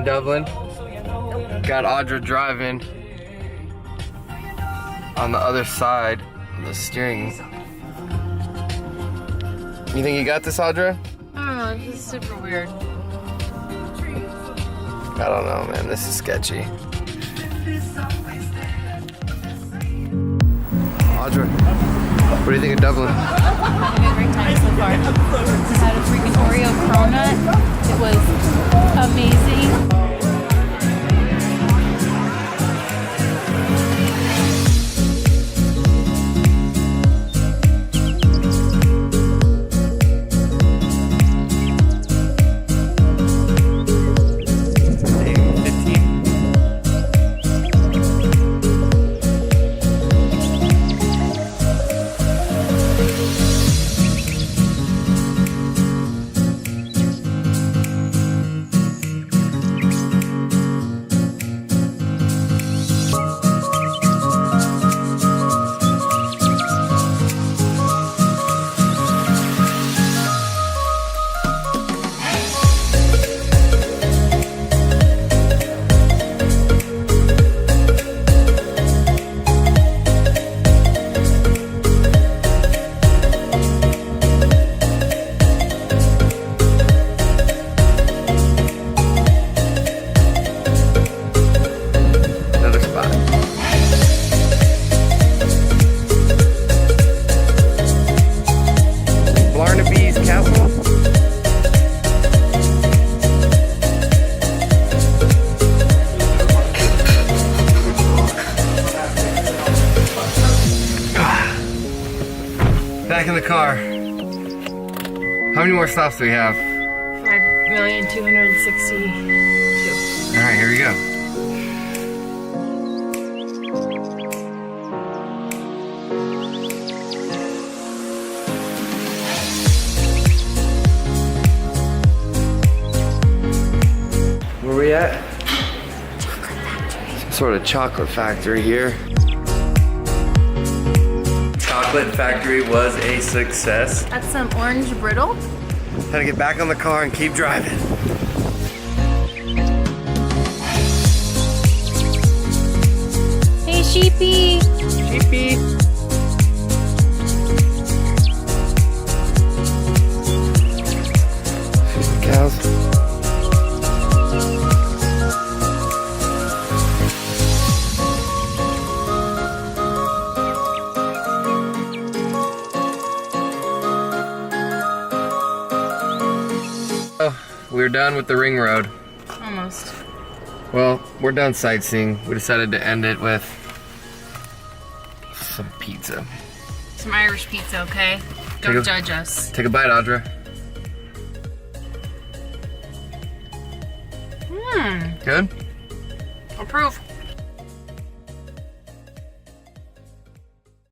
in Dublin. Got Audra driving on the other side of the steering. You think you got this, Audra? I don't know, this is super weird. I don't know, man. This is sketchy. Audra, what do you think of Dublin? I'm having a great time so far. I had a freaking Oreo cronut. It was amazing. Back in the car. How many more stops do we have? 5,262,000. All right, here we go. Where are we at? Some sort of chocolate factory here. Chocolate factory was a success. That's some orange brittle. Had to get back on the car and keep driving. Hey, sheepy. Sheepy. See the cows. We're done with the ring road. Almost. Well, we're done sightseeing. We decided to end it with some pizza. Some Irish pizza, okay? Don't judge us. Take a bite, Audra. Good? Approve.